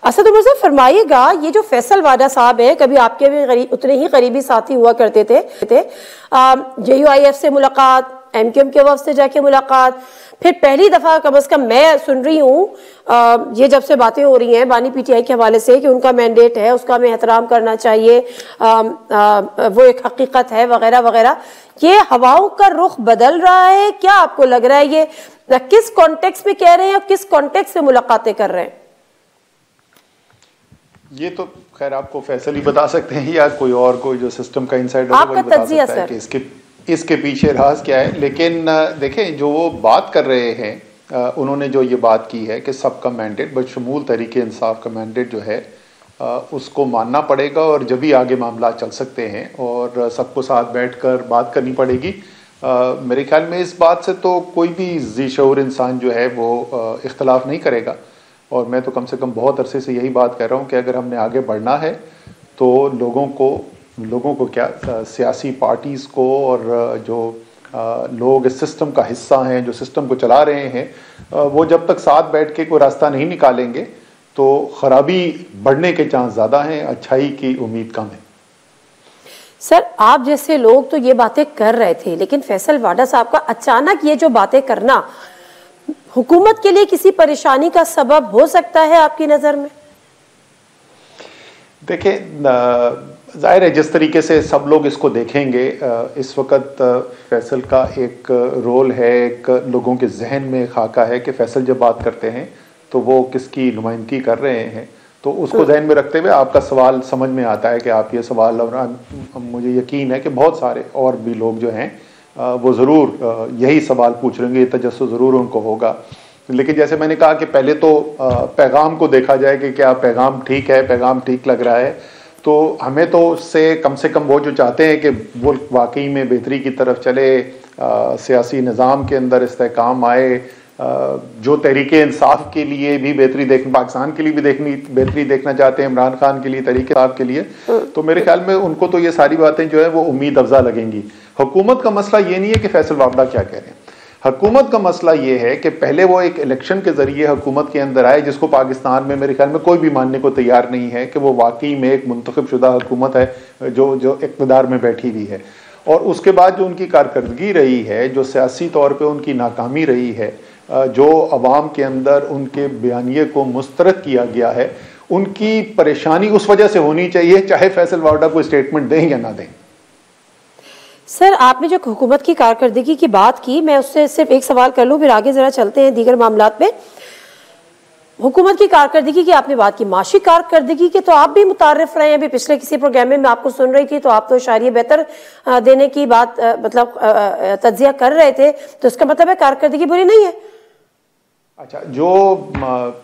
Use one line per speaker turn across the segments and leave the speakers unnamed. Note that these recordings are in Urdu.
اسد عمر صاحب فرمائیے گا، یہ جو فیصل واڈا صاحب ہیں، کبھی آپ کے بھی اتنے ہی قریبی ساتھی ہوا کرتے تھے، JUIF سے ملاقات، MQM کے وفد سے جا کے ملاقات، پھر پہلی دفعہ کم از کم میں سن رہی ہوں یہ جب سے باتیں ہو رہی ہیں بانی PTI کے حوالے سے کہ ان کا مینڈیٹ ہے، اس کا ہمیں احترام کرنا چاہیے، وہ ایک حقیقت ہے وغیرہ وغیرہ، یہ ہواؤں کا رخ بدل رہا ہے؟ کیا آپ کو لگ رہا ہے یہ کس کانٹیکس میں کہہ رہے ہیں اور کس کانٹیکس میں ملاقاتیں کر رہے ہیں؟
یہ تو خیر آپ کو فیصل ہی بتا سکتے ہیں یا کوئی اور کوئی جو سسٹم کا انسائڈر
آپ کا تجزیہ سر
کہ اس کے پیچھے راز کیا ہے. لیکن دیکھیں جو وہ بات کر رہے ہیں انہوں نے جو یہ بات کی ہے کہ سب کا مینڈیٹ بشمول تحریک انصاف کا مینڈیٹ جو ہے اس کو ماننا پڑے گا اور جبھی آگے معاملات چل سکتے ہیں اور سب کو ساتھ بیٹھ کر بات کرنی پڑے گی. میرے خیال میں اس بات سے تو کوئی بھی ذی شعور انسان جو ہے وہ اختلاف نہیں کرے گا. اور میں تو کم سے کم بہت عرصے سے یہی بات کر رہا ہوں کہ اگر ہم نے آگے بڑھنا ہے تو لوگوں کو کیا سیاسی پارٹیز کو اور جو لوگ اس سسٹم کا حصہ ہیں جو سسٹم کو چلا رہے ہیں وہ جب تک ساتھ بیٹھ کے کوئی راستہ نہیں نکالیں گے تو خرابی بڑھنے کے چانس زیادہ ہیں، اچھائی کی امید کم ہے.
سر آپ جیسے لوگ تو یہ باتیں کر رہے تھے، لیکن فیصل واڈا صاحب کا اچانک یہ جو باتیں کرنا حکومت کے لیے کسی پریشانی کا سبب ہو سکتا ہے آپ کی نظر میں؟
دیکھیں ظاہر ہے جس طریقے سے سب لوگ اس کو دیکھیں گے اس وقت فیصل کا ایک رول ہے، ایک لوگوں کے ذہن میں خاکہ ہے کہ فیصل جب بات کرتے ہیں تو وہ کس کی نمائندگی کر رہے ہیں. تو اس کو ذہن میں رکھتے ہوئے آپ کا سوال سمجھ میں آتا ہے کہ آپ یہ سوال، اور مجھے یقین ہے کہ بہت سارے اور بھی لوگ جو ہیں وہ ضرور یہی سوال پوچھ رہیں گے، یہ تجسس ضرور ان کو ہوگا. لیکن جیسے میں نے کہا کہ پہلے تو پیغام کو دیکھا جائے کہ کیا پیغام ٹھیک ہے، پیغام ٹھیک لگ رہا ہے. تو ہمیں تو اس سے کم وہ جو چاہتے ہیں کہ ملک واقعی میں بہتری کی طرف چلے، سیاسی نظام کے اندر استحکام آئے، جو تحریک انصاف کے لیے بھی بہتری پاکستان کے لیے بھی بہتری دیکھنا چاہتے ہیں، عمران خان کے لیے، تحریک انصاف کے لیے، تو میرے خیال میں ان کو تو یہ ساری باتیں جو ہے وہ امید افزا لگیں گی. حکومت کا مسئلہ یہ نہیں ہے کہ فیصل واڈا کیا کہہ رہے ہیں. حکومت کا مسئلہ یہ ہے کہ پہلے وہ ایک الیکشن کے ذریعے حکومت کے اندر آئے جس کو پاکستان میں میرے خیال میں کوئی بھی ماننے کو تیار نہیں ہے کہ وہ واقعی میں ایک منتخب شدہ حکومت ہے جو اقتدار میں بیٹھی ہوئی ہے. اور اس کے بعد جو ان کی کارکردگی رہی ہے، جو سیاسی طور پہ ان کی ناکامی رہی ہے، جو عوام کے اندر ان کے بیانیے کو مسترد کیا گیا ہے، ان کی پریشانی اس وجہ سے ہونی چاہیے چاہے فیصل واڈا کو اسٹیٹمنٹ دیں یا نہ دیں.
سر آپ نے جو حکومت کی کارکردگی کی بات کی، میں اس سے صرف ایک سوال کر لوں پھر آگے ذرا چلتے ہیں دیگر معاملات پہ. حکومت کی کارکردگی کی آپ نے بات کی، معاشی کارکردگی کے تو آپ بھی متعارف رہے ہیں. ابھی پچھلے کسی پروگرام میں آپ کو سن رہی تھی تو آپ تو اشاریہ بہتر دینے کی بات مطلب تجزیہ کر رہے تھے، تو اس کا مطلب ہے کارکردگی بری نہیں ہے.
اچھا، جو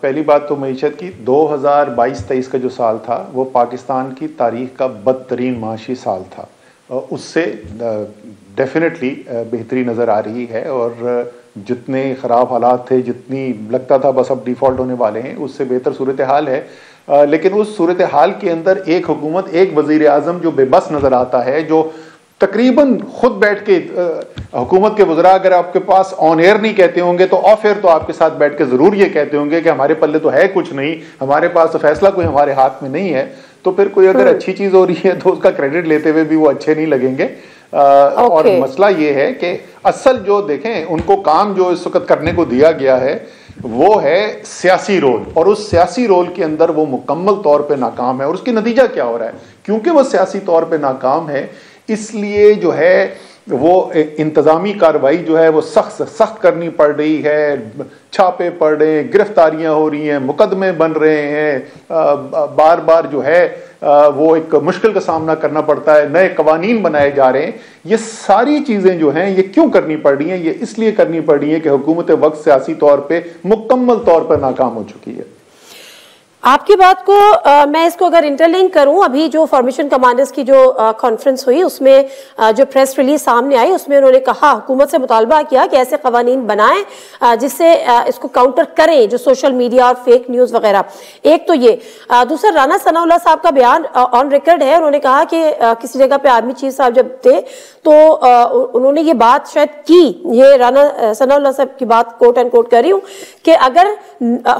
پہلی بات تو معیشت کی 2022-23 کا جو سال تھا وہ پاکستان کی تاریخ کا بدترین معاشی سال تھا. اس سے ڈیفینیٹلی بہتری نظر آ رہی ہے، اور جتنے خراب حالات تھے، جتنی لگتا تھا بس اب ڈیفالٹ ہونے والے ہیں، اس سے بہتر صورتحال ہے. لیکن اس صورتحال کے اندر ایک حکومت، ایک وزیر اعظم جو بے بس نظر آتا ہے، جو تقریباً خود بیٹھ کے حکومت کے وزراء اگر آپ کے پاس آن ایئر نہیں کہتے ہوں گے تو آف ایئر تو آپ کے ساتھ بیٹھ کے ضرور یہ کہتے ہوں گے کہ ہمارے پلے تو ہے کچھ نہیں، ہمارے پاس تو فیصلہ کوئی ہمارے ہاتھ میں نہیں ہے. تو پھر کوئی اگر اچھی چیز ہو رہی ہے تو اس کا کریڈٹ لیتے ہوئے بھی وہ اچھے نہیں لگیں گے. اور مسئلہ یہ ہے کہ اصل جو دیکھیں ان کو کام جو اس وقت کرنے کو دیا گیا ہے وہ ہے سیاسی رول، اور اس سیاسی رول کے اندر وہ مکمل طور پہ ناکام ہے. اور اس کی نتیجہ کیا ہو رہا ہے؟ کیونکہ وہ سیاسی طور پہ ناکام ہے اس لیے جو ہے وہ انتظامی کارروائی جو ہے وہ سخت کرنی پڑ رہی ہے. چھاپے پڑ رہے ہیں، گرفتاریاں ہو رہی ہیں، مقدمے بن رہے ہیں، بار بار جو ہے وہ ایک مشکل کا سامنا کرنا پڑتا ہے، نئے قوانین بنائے جا رہے ہیں. یہ ساری چیزیں جو ہیں یہ کیوں کرنی پڑ رہی ہیں؟ یہ اس لیے کرنی پڑ رہی ہیں کہ حکومت وقت سیاسی طور پہ مکمل طور پر ناکام ہو چکی ہے.
آپ کی بات کو میں اس کو اگر انٹرلنک کروں، ابھی جو فارمیشن کمانڈرز کی جو کانفرنس ہوئی اس میں جو پریس ریلیز سامنے آئی اس میں انہوں نے کہا، حکومت سے مطالبہ کیا کہ ایسے قوانین بنائیں جس سے اس کو کاؤنٹر کریں جو سوشل میڈیا اور فیک نیوز وغیرہ. ایک تو یہ. دوسرا رانا ثناء اللہ صاحب کا بیان آن ریکارڈ ہے، انہوں نے کہا کہ کسی جگہ پہ آرمی چیف صاحب جب تھے تو انہوں نے یہ بات شاید کی، یہ رانا ثناء اللہ صاحب کی بات کوٹ اینڈ کوٹ کر رہی ہوں، کہ اگر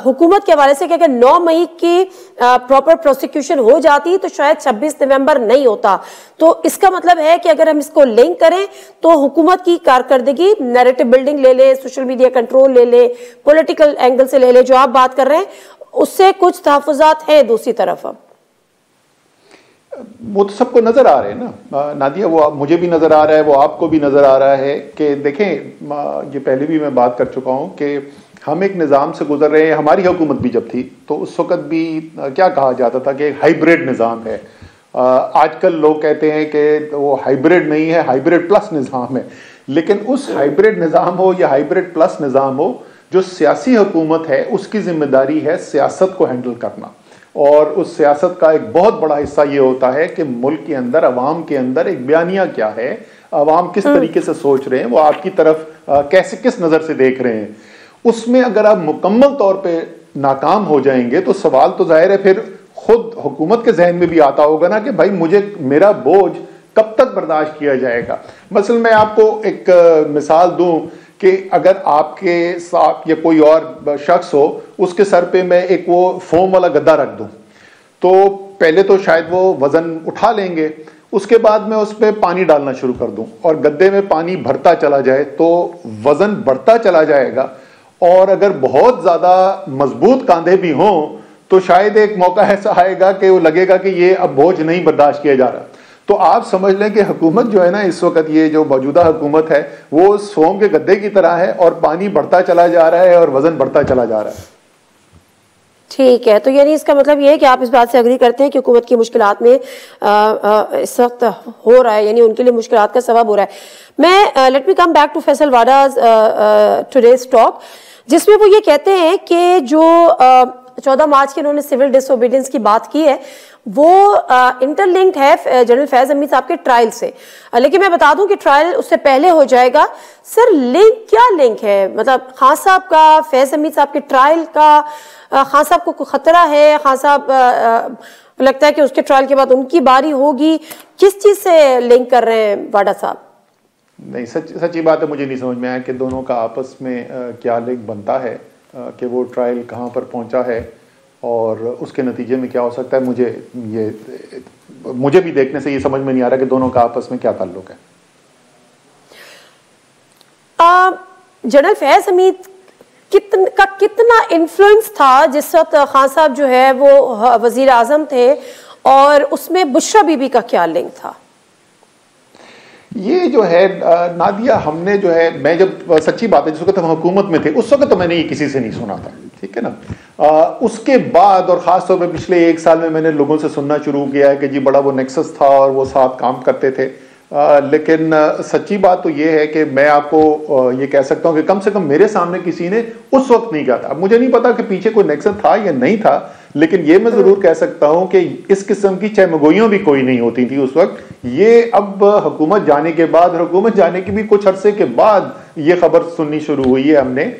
حکومت کے حوالے سے کہ اگر 9 مئی کی پراپر پروسیکیوشن ہو جاتی تو شاید 26 نومبر نہیں ہوتا. تو اس کا مطلب ہے کہ اگر ہم اس کو لنک کریں تو حکومت کی کارکردگی نیریٹو بلڈنگ لے لے, سوشل میڈیا کنٹرول لے لے, پولیٹیکل اینگل سے لے لے, جو آپ بات کر رہے ہیں اس سے کچھ تحفظات ہیں دوسری طرف.
وہ تو سب کو نظر آ رہے ہیں نا نادیہ, وہ مجھے بھی نظر آ رہا ہے, وہ آپ کو بھی نظر آ رہا ہے کہ دیکھیں, یہ پہلے بھی میں بات کر چکا ہوں کہ ہم ایک نظام سے گزر رہے ہیں. ہماری حکومت بھی جب تھی تو اس وقت بھی کیا کہا جاتا تھا کہ ایک ہائیبریڈ نظام ہے. آج کل لوگ کہتے ہیں کہ وہ ہائیبریڈ نہیں ہے, ہائیبریڈ پلس نظام ہے. لیکن اس ہائیبریڈ نظام ہو یا ہائیبریڈ پلس نظام ہو, جو سیاسی حکومت ہے اس کی ذمہ داری ہے سیاست کو ہینڈل کرنا. اور اس سیاست کا ایک بہت بڑا حصہ یہ ہوتا ہے کہ ملک کے اندر, عوام کے اندر ایک بیانیہ کیا ہے, عوام کس طریقے سے سوچ رہے ہیں, وہ آپ کی طرف کیسے کس نظر سے دیکھ رہے ہیں. اس میں اگر آپ مکمل طور پہ ناکام ہو جائیں گے تو سوال تو ظاہر ہے پھر خود حکومت کے ذہن میں بھی آتا ہوگا نا کہ بھائی مجھے میرا بوجھ کب تک برداشت کیا جائے گا. مثلا میں آپ کو ایک مثال دوں کہ اگر آپ کے ساتھ یا کوئی اور شخص ہو, اس کے سر پہ میں ایک وہ فوم والا گدا رکھ دوں تو پہلے تو شاید وہ وزن اٹھا لیں گے, اس کے بعد میں اس پہ پانی ڈالنا شروع کر دوں اور گدے میں پانی بھرتا چلا جائے تو وزن بڑھتا چلا جائے گا. اور اگر بہت زیادہ مضبوط کاندھے بھی ہوں تو شاید ایک موقع ایسا آئے گا کہ وہ لگے گا کہ یہ اب بوجھ نہیں برداشت کیا جا رہا. تو آپ سمجھ لیں کہ حکومت جو ہے نا اس وقت, یہ جو موجودہ حکومت ہے وہ فوم کے گدے کی طرح ہے اور پانی بڑھتا چلا جا رہا ہے اور وزن بڑھتا چلا جا رہا ہے.
ٹھیک ہے, تو یعنی اس کا مطلب یہ ہے کہ آپ اس بات سے اگری کرتے ہیں کہ حکومت کی مشکلات میں اس وقت ہو رہا ہے, یعنی ان کے لیے مشکلات کا سبب ہو رہا ہے. میں let me come back to Faisal Vawda's today's talk, جس میں وہ یہ کہتے ہیں کہ جو 14 مارچ کی انہوں نے سول ڈس اوبیڈینس کی بات کی ہے وہ انٹر لنکڈ ہے جنرل فیض حمید صاحب کے ٹرائل سے. لیکن میں بتا دوں کہ ٹرائل اس سے پہلے ہو جائے گا. سر لنک کیا لنک ہے, مطلب خان صاحب کا فیض حمید صاحب کے ٹرائل کا, خان صاحب کو کوئی خطرہ ہے, خان صاحب لگتا ہے کہ اس کے ٹرائل کے بعد ان کی باری ہوگی, کس چیز سے لنک کر رہے ہیں واڈا صاحب؟
نہیں, سچی بات ہے, مجھے نہیں سمجھ میں آیا کہ دونوں کا آپس میں کیا لنک بنتا ہے, کہ وہ ٹرائل کہاں پر پہنچا ہے اور اس کے نتیجے میں کیا ہو سکتا ہے. مجھے بھی دیکھنے سے یہ سمجھ میں نہیں آ رہا کہ دونوں کا آپس میں کیا تعلق ہے.
جنرل فیض حمید کا کتنا انفلوئنس تھا جس وقت خان صاحب جو ہے وہ وزیر اعظم تھے, اور اس میں بشرا بی بی کا کیا لنک تھا؟
یہ جو ہے نادیہ, ہم نے جو ہے, میں جب سچی بات ہے جس وقت ہم حکومت میں تھے اس وقت تو میں نے یہ کسی سے نہیں سنا تھا, ٹھیک ہے نا. اس کے بعد اور خاص طور پہ پچھلے 1 سال میں نے لوگوں سے سننا شروع کیا ہے کہ جی بڑا وہ نیکسس تھا اور وہ ساتھ کام کرتے تھے. لیکن سچی بات تو یہ ہے کہ میں آپ کو یہ کہہ سکتا ہوں کہ کم سے کم میرے سامنے کسی نے اس وقت نہیں کہا تھا. مجھے نہیں پتا کہ پیچھے کوئی نیکسس تھا یا نہیں تھا, لیکن یہ میں ضرور کہہ سکتا ہوں کہ اس قسم کی چہمگوئیاں بھی کوئی نہیں ہوتی تھی اس وقت. یہ اب حکومت جانے کے بعد, حکومت جانے کے بھی کچھ عرصے کے بعد یہ خبر سننی شروع ہوئی ہے ہم نے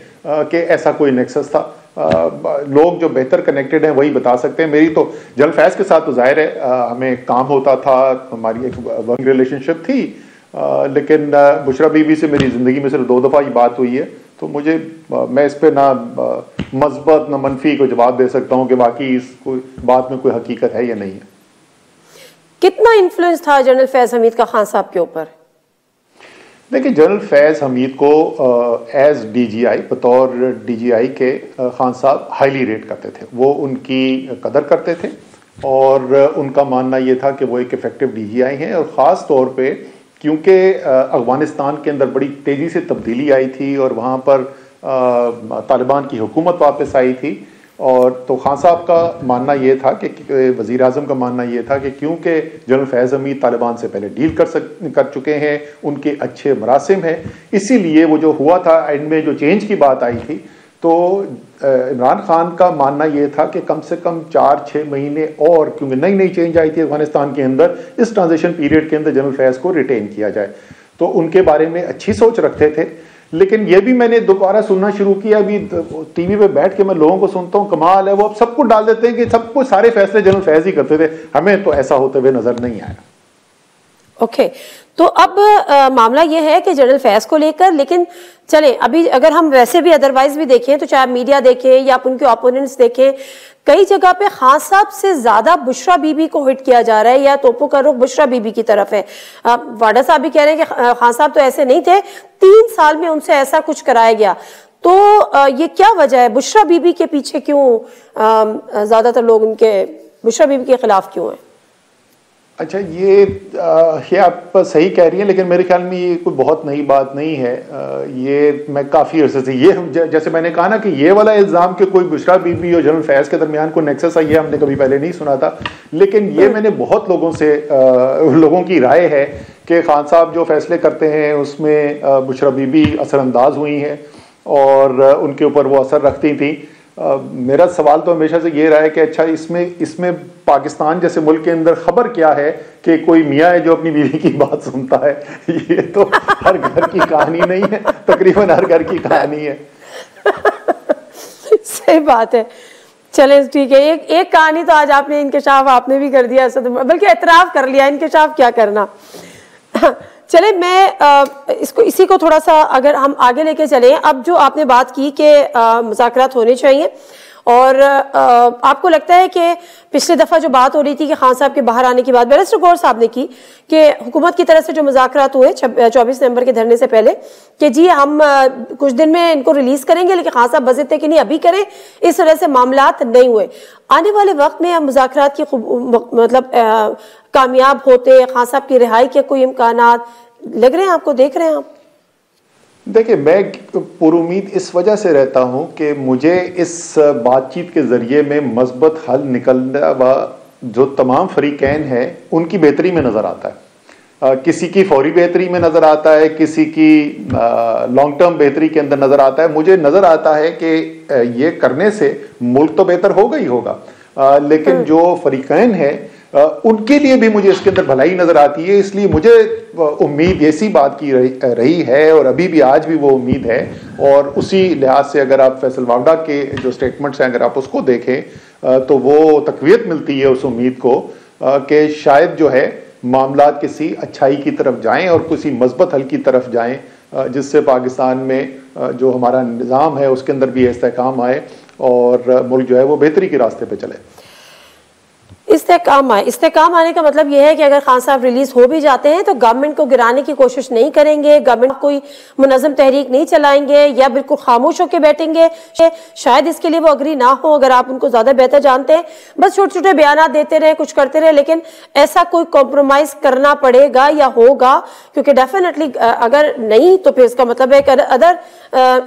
کہ ایسا کوئی نیکسس تھا. لوگ جو بہتر کنیکٹڈ ہیں وہی بتا سکتے ہیں. میری تو جنرل فیض کے ساتھ تو ظاہر ہے ہمیں کام ہوتا تھا, ہماری ایک ورکنگ ریلیشن شپ تھی, لیکن بشرا بی بی سے میری زندگی میں صرف 2 دفعہ ہی بات ہوئی ہے. تو میں اس پہ نہ مثبت نہ منفی کو جواب دے سکتا ہوں کہ واقعی اس بات میں کوئی حقیقت ہے یا نہیں ہے.
کتنا انفلوئنس تھا جنرل فیض حمید کا خان صاحب کے اوپر؟
دیکھیں, جنرل فیض حمید کو ایز ڈی جی آئی, بطور ڈی جی آئی کے خان صاحب ہائیلی ریٹ کرتے تھے. وہ ان کی قدر کرتے تھے اور ان کا ماننا یہ تھا کہ وہ ایک افیکٹو ڈی جی آئی ہیں. اور خاص طور پہ کیونکہ افغانستان کے اندر بڑی تیزی سے تبدیلی آئی تھی اور وہاں پر طالبان کی حکومت واپس آئی تھی, اور تو خان صاحب کا ماننا یہ تھا کہ وزیر اعظم کا ماننا یہ تھا کہ کیونکہ جنرل فیض حمید طالبان سے پہلے ڈیل کر چکے ہیں, ان کے اچھے مراسم ہیں, اسی لیے وہ جو ہوا تھا اینڈ میں جو چینج کی بات آئی تھی, تو عمران خان کا ماننا یہ تھا کہ کم سے کم 4-6 مہینے اور, کیونکہ نئی چینج آئی تھی افغانستان کے اندر, اس ٹرانزیشن پیریڈ کے اندر جنرل فیض کو ریٹین کیا جائے. تو ان کے بارے میں اچھی سوچ رکھتے تھے. لیکن یہ بھی میں نے دوبارہ سننا شروع کیا, ابھی ٹی وی پہ بیٹھ کے میں لوگوں کو سنتا ہوں, کمال ہے, وہ اب سب کو ڈال دیتے ہیں کہ سب کو سارے فیصلے جنرل فیض ہی کرتے تھے. ہمیں تو ایسا ہوتے ہوئے نظر نہیں آیا.
اوکے, تو اب معاملہ یہ ہے کہ جنرل فیض کو لے کر، لیکن چلیں ابھی اگر ہم ویسے بھی ادروائز بھی دیکھیں تو چاہے میڈیا دیکھیں یا آپ ان کے اپوننٹس دیکھیں، کئی جگہ پہ خان صاحب سے زیادہ بشرا بی بی کو ہٹ کیا جا رہا ہے یا توپوں کا رخ بشرا بی بی کی طرف ہے. واڈا صاحب بھی کہہ رہے ہیں کہ خان صاحب تو ایسے نہیں تھے، 3 سال میں ان سے ایسا کچھ کرایا گیا. تو یہ کیا وجہ ہے؟ بشرا بی بی کے پیچھے کیوں زیادہ تر لوگ ان کے بشرا بی بی کے خلاف کیوں ہیں؟
اچھا، یہ آپ صحیح کہہ رہی ہیں، لیکن میرے خیال میں یہ کوئی بہت نئی بات نہیں ہے. یہ میں کافی عرصے سے یہ جیسے میں نے کہا نا کہ یہ والا الزام کہ کوئی بشرا بی بی اور جنرل فیض کے درمیان کوئی نیکسس ہے، یہ ہم نے کبھی پہلے نہیں سنا تھا. لیکن یہ میں نے بہت لوگوں کی رائے ہے کہ خان صاحب جو فیصلے کرتے ہیں اس میں بشرا بی بی اثر انداز ہوئی ہیں اور ان کے اوپر وہ اثر رکھتی تھیں. میرا سوال تو ہمیشہ سے یہ رہا ہے کہ اچھا اس میں پاکستان جیسے ملک کے اندر خبر کیا ہے کہ کوئی میاں ہے جو اپنی بیوی کی بات سنتا ہے؟ یہ تو ہر گھر کی کہانی نہیں ہے، تقریباً ہر گھر کی کہانی ہے.
صحیح بات ہے. چلیں ٹھیک ہے، ایک کہانی تو آج آپ نے انکشاف آپ نے بھی کر دیا، بلکہ اعتراف کر لیا، انکشاف کیا کرنا. چلیں میں اسی کو تھوڑا سا اگر ہم آگے لے کے چلیں. اب جو آپ نے بات کی کہ مذاکرات ہونے چاہیے، اور آپ کو لگتا ہے کہ پچھلے دفعہ جو بات ہو رہی تھی کہ خان صاحب کے باہر آنے کی بات بیرسٹر غور صاحب نے کی کہ حکومت کی طرف سے جو مذاکرات ہوئے 24 نومبر کے دھرنے سے پہلے کہ جی ہم کچھ دن میں ان کو ریلیز کریں گے، لیکن خان صاحب بضد تھے کہ نہیں ابھی کریں، اس طرح سے معاملات نہیں ہوئے. آنے والے وقت میں مذاکرات کی مطلب کامیاب ہوتے، خان صاحب کی رہائی کے کوئی امکانات لگ رہے ہیں آپ کو، دیکھ رہے ہیں آپ؟
دیکھیں، میں پر امید اس وجہ سے رہتا ہوں کہ مجھے اس بات چیت کے ذریعے میں مثبت حل نکلنا و جو تمام فریقین ہیں ان کی بہتری میں نظر آتا ہے. کسی کی فوری بہتری میں نظر آتا ہے، کسی کی لانگ ٹرم بہتری کے اندر نظر آتا ہے. مجھے نظر آتا ہے کہ یہ کرنے سے ملک تو بہتر ہوگا ہی ہوگا، لیکن جو فریقین ہیں ان کے لیے بھی مجھے اس کے اندر بھلائی نظر آتی ہے. اس لیے مجھے امید اسی بات کی رہی ہے اور ابھی بھی آج بھی وہ امید ہے. اور اسی لحاظ سے اگر آپ فیصل واوڈا کے جو سٹیٹمنٹس ہیں اگر آپ اس کو دیکھیں تو وہ تقویت ملتی ہے اس امید کو کہ شاید جو ہے معاملات کسی اچھائی کی طرف جائیں اور کسی مثبت حل کی طرف جائیں، جس سے پاکستان میں جو ہمارا نظام ہے اس کے اندر بھی استحکام آئے اور ملک جو ہے وہ بہتری کے راستے پہ چلے.
استحکام آنے کا مطلب یہ ہے کہ اگر خان صاحب ریلیز ہو بھی جاتے ہیں تو گورنمنٹ کو گرانے کی کوشش نہیں کریں گے، گورنمنٹ کوئی منظم تحریک نہیں چلائیں گے یا بالکل خاموش ہو کے بیٹھیں گے. شاید اس کے لیے وہ اگری نہ ہو، اگر آپ ان کو زیادہ بہتر جانتے ہیں. بس چھوٹے چھوٹے بیانات دیتے رہے، کچھ کرتے رہے، لیکن ایسا کوئی کمپرومائز کرنا پڑے گا یا ہوگا؟ کیونکہ ڈیفینیٹلی اگر نہیں تو پھر اس کا مطلب ہے کہ ادر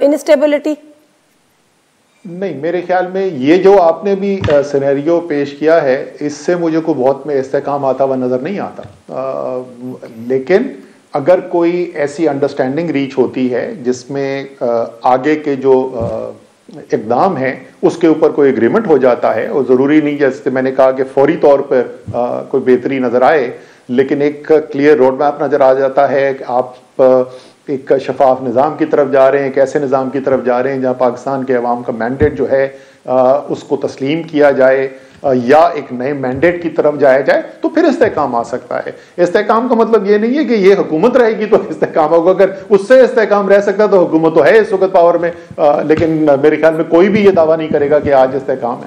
انسٹیبلٹی.
نہیں، میرے خیال میں یہ جو آپ نے بھی سینیریو پیش کیا ہے اس سے مجھے کوئی بہت میں استحکام آتا ہوا نظر نہیں آتا. لیکن اگر کوئی ایسی انڈرسٹینڈنگ ریچ ہوتی ہے جس میں آگے کے جو اقدام ہیں اس کے اوپر کوئی اگریمنٹ ہو جاتا ہے، اور ضروری نہیں جیسے میں نے کہا کہ فوری طور پر کوئی بہتری نظر آئے، لیکن ایک کلیئر روڈ میپ نظر آ جاتا ہے کہ آپ ایک شفاف نظام کی طرف جا رہے ہیں، ایک ایسے نظام کی طرف جا رہے ہیں جہاں پاکستان کے عوام کا مینڈیٹ جو ہے اس کو تسلیم کیا جائے یا ایک نئے مینڈیٹ کی طرف جایا جائے، تو پھر استحکام آ سکتا ہے. استحکام کا مطلب یہ نہیں ہے کہ یہ حکومت رہے گی تو استحکام ہوگا. اگر اس سے استحکام رہ سکتا تو حکومت تو ہے اس وقت پاور میں، لیکن میرے خیال میں کوئی بھی یہ دعویٰ نہیں کرے گا کہ آج استحکام ہے.